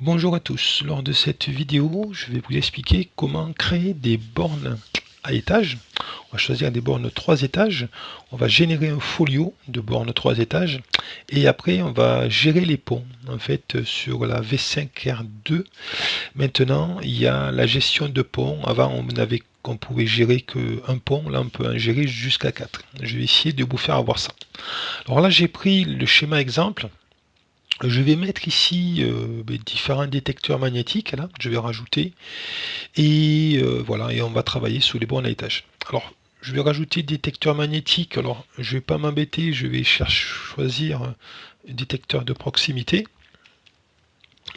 Bonjour à tous, lors de cette vidéo, je vais vous expliquer comment créer des bornes à étages. On va choisir des bornes 3 étages, on va générer un folio de bornes 3 étages et après on va gérer les ponts. En fait, sur la V5R2, maintenant il y a la gestion de ponts. Avant on pouvait gérer qu'un pont, là on peut en gérer jusqu'à 4. Je vais essayer de vous faire avoir ça. Alors là j'ai pris le schéma exemple. Je vais mettre ici différents détecteurs magnétiques, là, je vais rajouter, et voilà, et on va travailler sous les bornes à étage. Alors, je vais rajouter détecteur magnétique, alors je vais pas m'embêter, je vais choisir un détecteur de proximité.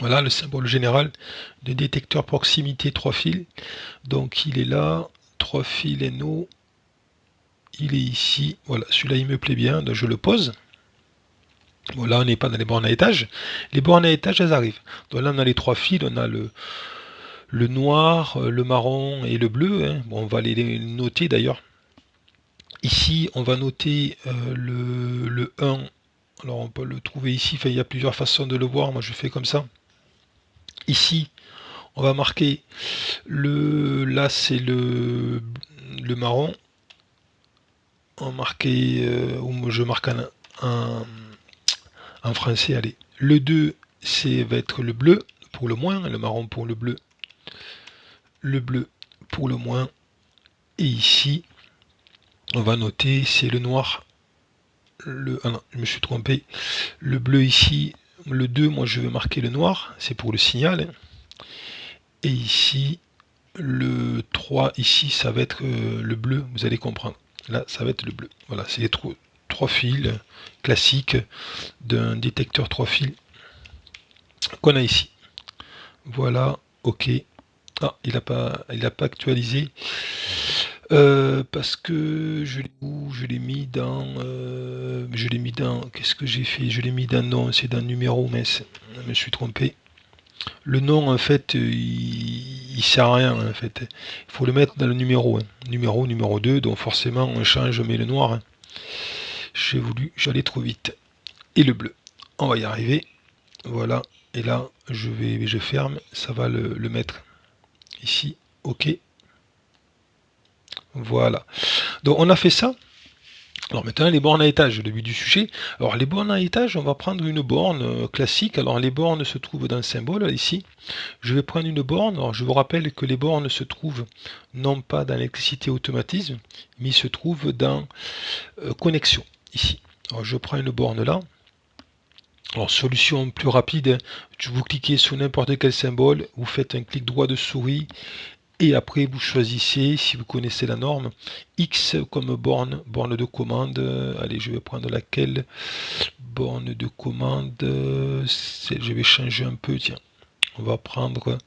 Voilà le symbole général de détecteur proximité 3 fils. Donc il est là, 3 fils NO, il est ici, voilà, celui-là il me plaît bien, donc je le pose. Bon, là, on n'est pas dans les bornes à étage. Les bornes à étage, elles arrivent. Donc là, on a les 3 fils. On a le noir, le marron et le bleu. Hein. Bon, on va les noter d'ailleurs. Ici, on va noter le 1. Alors, on peut le trouver ici. Enfin, il y a plusieurs façons de le voir. Moi, je fais comme ça. Ici, on va marquer là, c'est le marron. On marquer, je marque en français, allez. Le 2, va être le bleu pour le moins, le marron pour le bleu pour le moins. Et ici, on va noter, c'est le noir. Ah non, je me suis trompé. Le bleu ici, le 2, moi je vais marquer le noir, c'est pour le signal. Et ici, le 3, ici, ça va être le bleu, vous allez comprendre. Là, ça va être le bleu. Voilà, c'est les 3 fils classiques d'un détecteur 3 fils qu'on a ici. Voilà, ok. Ah, il n'a pas actualisé. Parce que je l'ai mis dans qu'est-ce que j'ai fait, je l'ai mis dans nom, c'est dans numéro, mais je me suis trompé. Le nom en fait il sert à rien en fait, il faut le mettre dans le numéro, hein. Numéro 2, donc forcément on change, je mets le noir, hein. J'allais trop vite. Et le bleu, on va y arriver, voilà, et là je ferme, ça va le mettre ici, ok. Voilà. Donc on a fait ça. Alors maintenant les bornes à étage, le but du sujet. Alors les bornes à étage, on va prendre une borne classique. Alors les bornes se trouvent dans le symbole ici. Je vais prendre une borne. Alors je vous rappelle que les bornes se trouvent non pas dans l'électricité automatisme, mais se trouvent dans connexion ici. Alors je prends une borne là. Alors solution plus rapide, vous cliquez sur n'importe quel symbole, vous faites un clic droit de souris et après vous choisissez, si vous connaissez la norme, X comme borne de commande. Allez, je vais prendre laquelle borne de commande, je vais changer un peu, tiens, on va prendre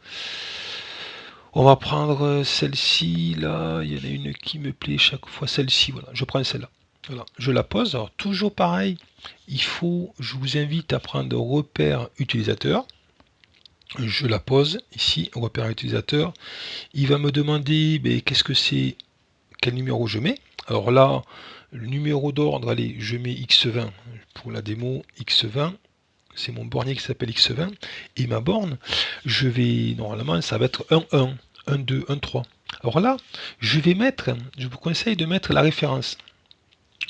celle-ci, là, il y en a une qui me plaît chaque fois, celle-ci, voilà, je prends celle-là. Voilà, je la pose. Alors toujours pareil, je vous invite à prendre repère utilisateur. Je la pose ici, repère utilisateur. Il va me demander qu'est-ce que c'est, quel numéro je mets. Alors là, le numéro d'ordre, allez, je mets X20 pour la démo, X20. C'est mon bornier qui s'appelle X20. Et ma borne, normalement, ça va être 1, 1, 2, 1, 3. Alors là, je vous conseille de mettre la référence.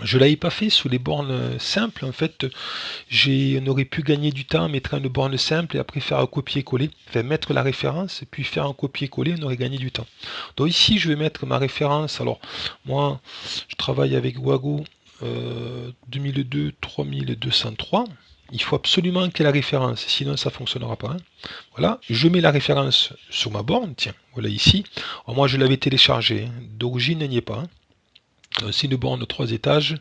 Je ne l'avais pas fait sous les bornes simples. En fait, on aurait pu gagner du temps, mettre une borne simple et après faire un copier-coller. Enfin, mettre la référence et puis faire un copier-coller, on aurait gagné du temps. Donc ici, je vais mettre ma référence. Alors, moi, je travaille avec Wago 2002 3203. Il faut absolument qu'il y ait la référence, sinon ça ne fonctionnera pas. Hein. Voilà, je mets la référence sur ma borne. Tiens, voilà ici. Alors, moi, je l'avais téléchargé. Hein. D'origine, il n'y est pas. Hein. C'est une borne de 3 étages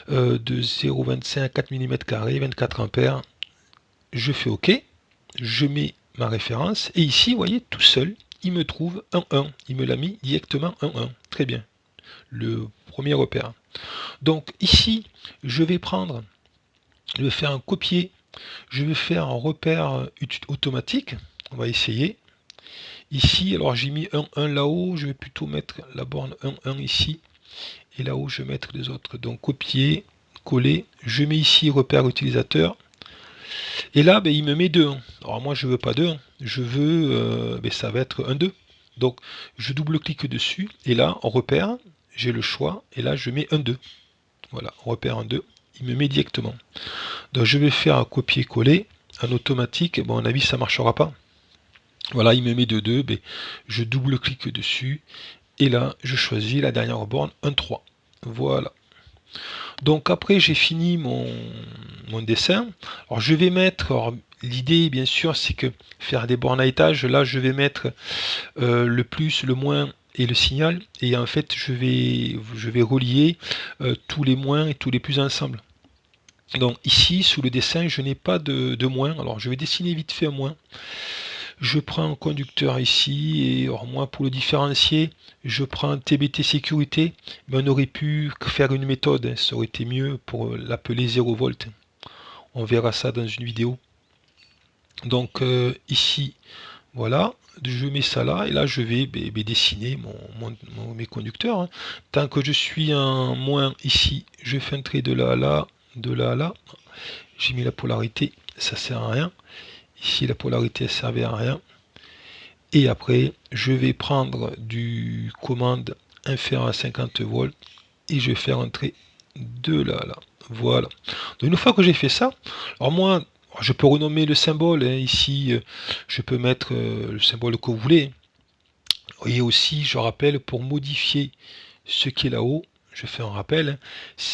de 0,25 à 4 mm, 24 ampères. Je fais OK, je mets ma référence et ici, vous voyez, tout seul, il me trouve 1,1. Il me l'a mis directement 1,1. Très bien, le premier repère. Donc ici, je vais faire un copier, je vais faire un repère automatique. On va essayer. Ici, alors j'ai mis 1,1 là-haut, je vais plutôt mettre la borne 1,1 ici. Et là-haut, je vais mettre les autres. Donc, copier, coller. Je mets ici repère utilisateur. Et là, ben, il me met 2. Alors moi, je veux pas 2. Je veux, ben, ça va être un 2. Donc, je double-clique dessus. Et là, on repère. J'ai le choix. Et là, je mets un 2. Voilà, on repère un 2. Il me met directement. Donc, je vais faire un copier-coller. En automatique. Bon, à mon avis, ça marchera pas. Voilà, il me met 2, ben, je double-clique dessus. Et là, je choisis la dernière borne, un 3. Voilà. Donc après, j'ai fini mon dessin. Alors je vais mettre, l'idée bien sûr, c'est que faire des bornes à étage, là je vais mettre le plus, le moins et le signal. Et en fait, je vais relier tous les moins et tous les plus ensemble. Donc ici, sous le dessin, je n'ai pas de moins. Alors je vais dessiner vite fait un moins. Je prends un conducteur ici, et alors moi pour le différencier, je prends TBT sécurité, mais on aurait pu faire une méthode, hein, ça aurait été mieux pour l'appeler 0 volt. On verra ça dans une vidéo. Donc ici, voilà, je mets ça là, et là je vais dessiner mes conducteurs. Hein. Tant que je suis en moins ici, je fais un trait de là à là, de là à là. J'ai mis la polarité, ça sert à rien. Ici, la polarité ne servait à rien. Et après, je vais prendre du commande inférieur à 50 volts et je vais faire entrer de là à là. Voilà. Donc une fois que j'ai fait ça, alors moi, je peux renommer le symbole. Hein. Ici, je peux mettre le symbole que vous voulez. Et aussi, je rappelle, pour modifier ce qui est là-haut, je fais un rappel,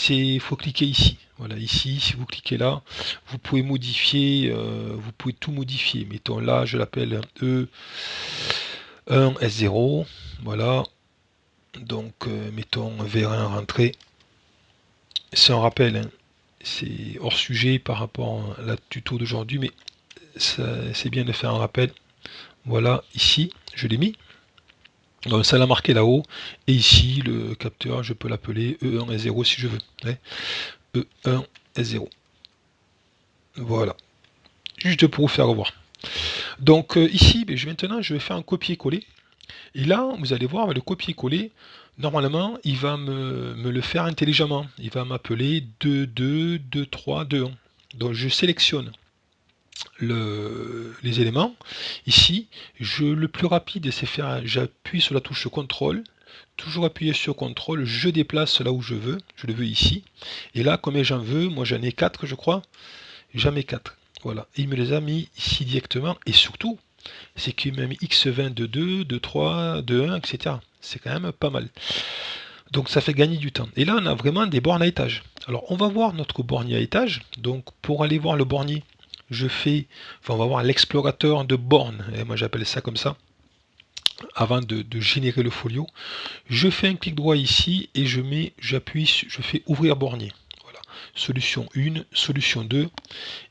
il faut cliquer ici. Voilà, ici, si vous cliquez là, vous pouvez modifier, vous pouvez tout modifier. Mettons là, je l'appelle E1 S0. Voilà. Donc, mettons VR1 rentrée. C'est un rappel, hein. C'est hors sujet par rapport à la tuto d'aujourd'hui, mais c'est bien de faire un rappel. Voilà, ici, je l'ai mis. Donc ça l'a marqué là-haut. Et ici, le capteur, je peux l'appeler E1 S0 si je veux. Ouais. E1 S0. Voilà. Juste pour vous faire voir. Donc ici, maintenant, je vais faire un copier-coller. Et là, vous allez voir, le copier-coller, normalement, il va me le faire intelligemment. Il va m'appeler 2, 2, 2, 3, 2, 1. Donc je sélectionne les éléments. Ici, le plus rapide, c'est faire, j'appuie sur la touche contrôle, toujours appuyer sur contrôle, je déplace là où je veux, je le veux ici. Et là, combien j'en veux, moi j'en ai 4, je crois, j'en ai 4. Voilà, et il me les a mis ici directement, et surtout, c'est qu'il m'a mis X20 de 2, de 3, de 1, etc. C'est quand même pas mal. Donc ça fait gagner du temps. Et là, on a vraiment des bornes à étage. Alors, on va voir notre bornier à étage. Donc, pour aller voir le bornier, on va voir l'explorateur de bornes. Et moi, j'appelle ça comme ça. Avant de générer le folio, je fais un clic droit ici et j'appuie, je fais ouvrir bornier. Voilà. Solution 1, solution 2.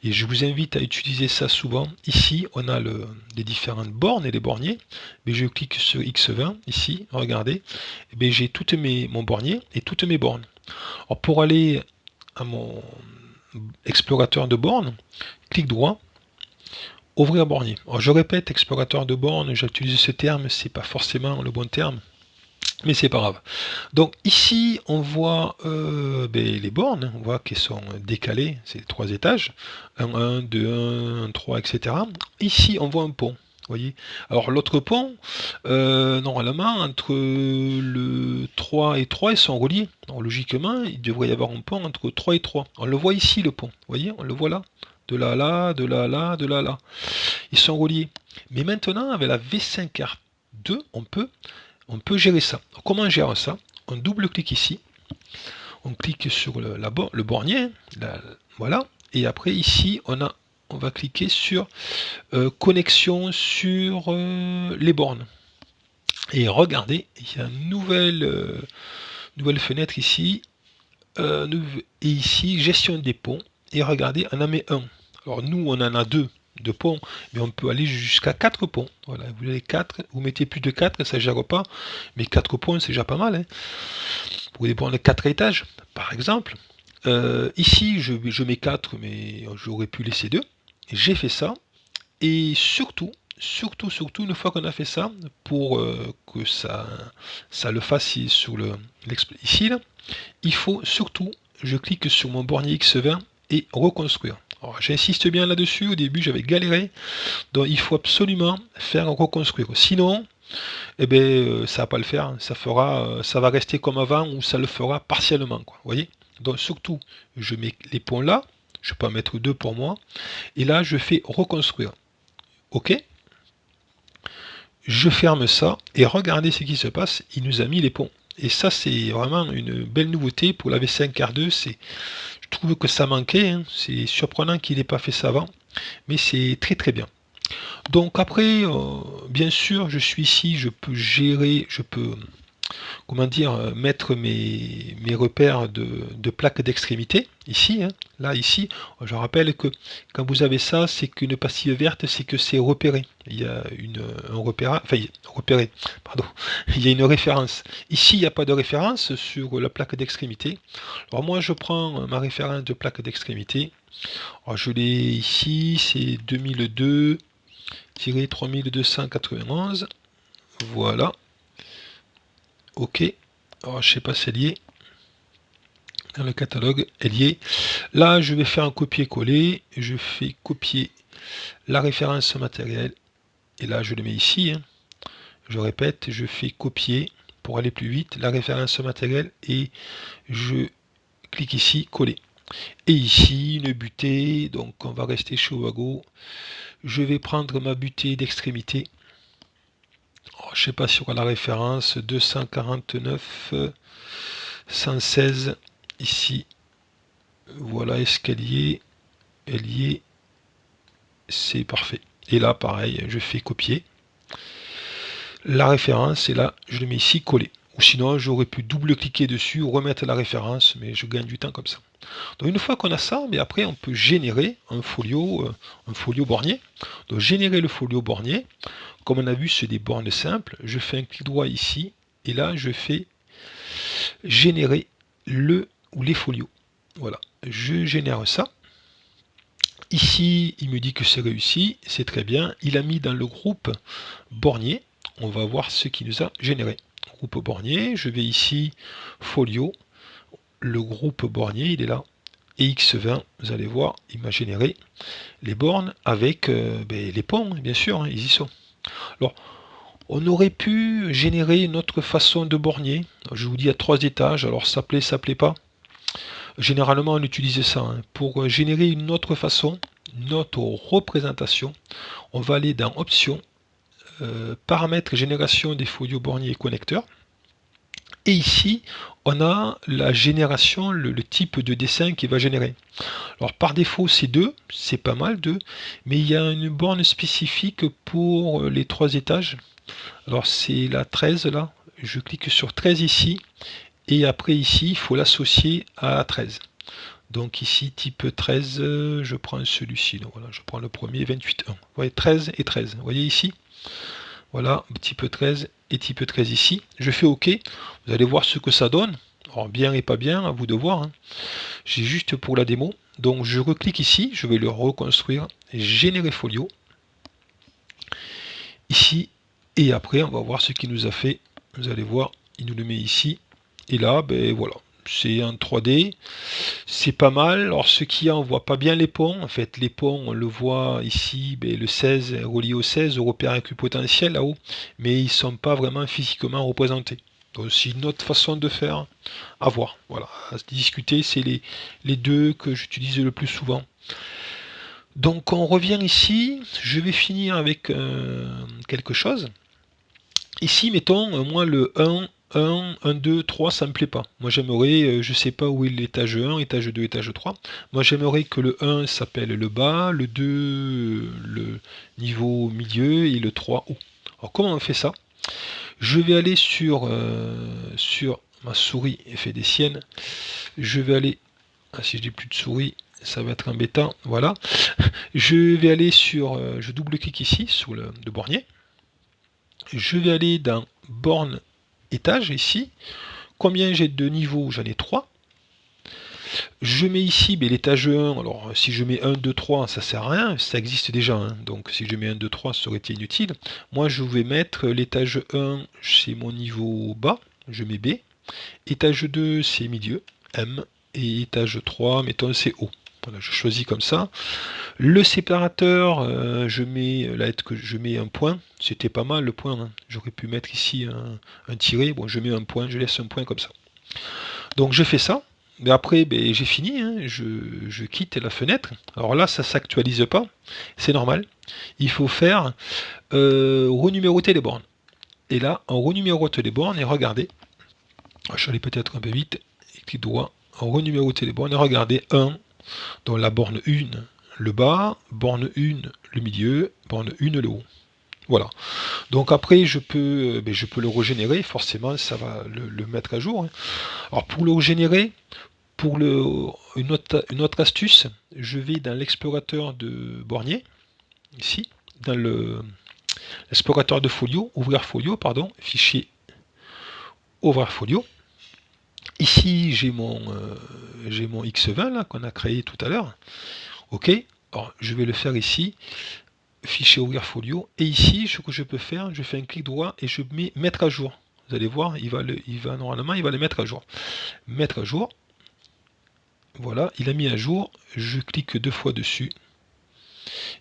Et je vous invite à utiliser ça souvent. Ici, on a les différentes bornes et les borniers. Mais je clique sur X20, ici, regardez. J'ai mon bornier et toutes mes bornes. Alors, pour aller à mon explorateur de bornes, clic droit, ouvrir bornier. Alors, je répète, explorateur de bornes, j'utilise ce terme, c'est pas forcément le bon terme. Mais c'est pas grave. Donc ici, on voit les bornes, on voit qu'elles sont décalées, c'est les 3 étages, 1, 2, 1, 3, etc. Ici, on voit un pont, voyez. Alors l'autre pont, normalement, entre le 3 et 3, ils sont reliés. Donc, logiquement, il devrait y avoir un pont entre 3 et 3. On le voit ici, le pont, voyez, on le voit là. De là à là, de là à là, de là à là. Ils sont reliés. Mais maintenant, avec la V5R2, on peut gérer ça. Comment on gère ça? On double-clique ici. On clique sur le bornier. Voilà. Et après, ici, on va cliquer sur connexion sur les bornes. Et regardez, il y a une nouvelle fenêtre ici. Et ici, gestion des ponts. Et regardez, on en met un. Alors nous, on en a 2 de ponts, mais on peut aller jusqu'à 4 ponts. Voilà, vous avez 4, vous mettez plus de 4, ça ne gère pas, mais 4 ponts, c'est déjà pas mal. Hein. Pour des ponts de 4 étages, par exemple. Ici, je mets 4, mais j'aurais pu laisser 2. J'ai fait ça, et surtout, une fois qu'on a fait ça, pour que ça le fasse ici, là, il faut surtout, je clique sur mon bornier X20 et reconstruire. Alors j'insiste bien là-dessus, au début j'avais galéré, donc il faut absolument faire reconstruire. Sinon, eh ben, ça va pas le faire, ça va rester comme avant ou ça le fera partiellement, quoi. Vous voyez? Donc surtout, je mets les ponts là, je peux en mettre deux pour moi, et là je fais reconstruire. Ok? Je ferme ça et regardez ce qui se passe, il nous a mis les ponts. Et ça c'est vraiment une belle nouveauté pour la V5 R2, je trouve que ça manquait, hein. C'est surprenant qu'il n'ait pas fait ça avant, mais c'est très très bien. Donc après, bien sûr, je suis ici, je peux gérer, je peux, comment dire, mettre mes repères de plaques d'extrémité, ici, hein, là, ici. Je rappelle que quand vous avez ça, c'est qu'une pastille verte, c'est que c'est repéré. Il y a un repérage, enfin, repéré, pardon, il y a une référence. Ici, il n'y a pas de référence sur la plaque d'extrémité. Alors moi, je prends ma référence de plaque d'extrémité. Alors je l'ai ici, c'est 2002-3291. Voilà. Ok. Alors je sais pas si elle y est. Dans le catalogue, elle y est. Là, je vais faire un copier-coller. Je fais copier la référence matérielle. Et là, je le mets ici. Hein. Je répète, je fais copier pour aller plus vite la référence matérielle et je clique ici, coller. Et ici, une butée. Donc, on va rester chez Wago. Je vais prendre ma butée d'extrémité. Oh, je ne sais pas sur la référence 249 116 ici. Voilà, escalier, ailier, c'est parfait. Et là, pareil, je fais copier la référence et là, je le mets ici, coller. Ou sinon, j'aurais pu double-cliquer dessus, remettre la référence, mais je gagne du temps comme ça. Donc une fois qu'on a ça, mais après on peut générer un folio bornier. Donc générer le folio bornier, comme on a vu, c'est des bornes simples. Je fais un clic droit ici, et là je fais générer le ou les folios. Voilà, je génère ça. Ici, il me dit que c'est réussi, c'est très bien. Il a mis dans le groupe bornier. On va voir ce qu'il nous a généré. Groupe bornier, je vais ici, folio. Le groupe bornier, il est là. Et X20, vous allez voir, il m'a généré les bornes avec les ponts, bien sûr, hein, ils y sont. Alors, on aurait pu générer une autre façon de bornier. Je vous dis à 3 étages, alors ça plaît pas. Généralement, on utilisait ça. Hein. Pour générer une autre façon, notre représentation, on va aller dans Options, Paramètres génération des folios borniers et connecteurs. Et ici, on a la génération, le type de dessin qui va générer. Alors par défaut, c'est 2, c'est pas mal 2, mais il y a une borne spécifique pour les 3 étages. Alors c'est la 13 là, je clique sur 13 ici, et après ici, il faut l'associer à 13. Donc ici, type 13, je prends celui-ci. Donc voilà, je prends le premier, 28.1. Vous voyez, 13 et 13. Vous voyez ici? Voilà, type 13 et type 13 ici. Je fais OK. Vous allez voir ce que ça donne. Alors bien et pas bien, à vous de voir. Hein. J'ai juste pour la démo. Donc je reclique ici, je vais le reconstruire. Générer folio. Ici. Et après, on va voir ce qu'il nous a fait. Vous allez voir, il nous le met ici. Et là, ben voilà. C'est en 3D, c'est pas mal. Alors ce qu'il y a, on voit pas bien les ponts. En fait, les ponts, on le voit ici, le 16 relié au 16, au repère équipotentiel là-haut, mais ils sont pas vraiment physiquement représentés. Donc c'est une autre façon de faire à voir. Voilà, à discuter, c'est les deux que j'utilise le plus souvent. Donc on revient ici, je vais finir avec quelque chose. Ici, mettons, moi le 1, 2, 3, ça me plaît pas. Moi j'aimerais, je sais pas où est l'étage 1, étage 2, étage 3. Moi j'aimerais que le 1 s'appelle le bas, le 2 le niveau milieu et le 3 haut. Alors comment on fait ça? Je vais aller sur ma souris et fait des siennes. Je vais aller, si je dis plus de souris, ça va être embêtant, voilà. Je vais aller sur, je double-clique ici sur le bornier. Je vais aller dans borne étage ici. Combien j'ai de niveaux? J'en ai 3. Je mets ici l'étage 1. Alors si je mets 1, 2, 3, ça sert à rien. Ça existe déjà. Hein. Donc si je mets 1, 2, 3, ça aurait été inutile. Moi je vais mettre l'étage 1, c'est mon niveau bas. Je mets B. Étage 2, c'est milieu. M. Et étage 3, mettons, c'est haut. Voilà, je choisis comme ça. Le séparateur, je mets je mets un point. C'était pas mal le point, hein. J'aurais pu mettre ici un tiret. Bon, je mets un point, je laisse un point comme ça. Donc je fais ça. Mais après, ben, j'ai fini, hein. Je quitte la fenêtre. Alors là, ça s'actualise pas. C'est normal. Il faut faire renuméroter les bornes. Et là, on renumérote les bornes et regardez. Je suis allé peut-être un peu vite. Clic droit. On renumérote les bornes et regardez 1. Dans la borne 1, le bas, borne 1, le milieu, borne 1, le haut. Voilà. Donc après, je peux le régénérer. Forcément, ça va le mettre à jour, hein. Alors pour le régénérer, une autre astuce, je vais dans l'explorateur de bornier, ici, dans l'explorateur de folio, ouvrir folio, pardon, fichier, ouvrir folio. Ici, j'ai mon X20 là qu'on a créé tout à l'heure. Ok. Alors, je vais le faire ici. Fichier ouvrir folio. Et ici, ce que je peux faire, je fais un clic droit et je mets mettre à jour. Vous allez voir, normalement, il va le mettre à jour. Mettre à jour. Voilà, il a mis à jour. Je clique 2 fois dessus.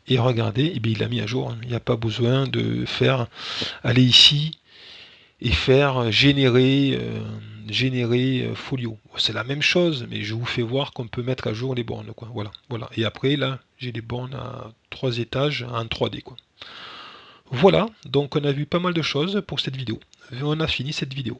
Et regardez, eh bien, il a mis à jour. Il n'y a pas besoin de faire aller ici et faire générer folio. C'est la même chose, mais je vous fais voir qu'on peut mettre à jour les bornes, quoi. Voilà, voilà. Et après, là, j'ai les bornes à 3 étages en 3D, quoi. Voilà, donc on a vu pas mal de choses pour cette vidéo. On a fini cette vidéo.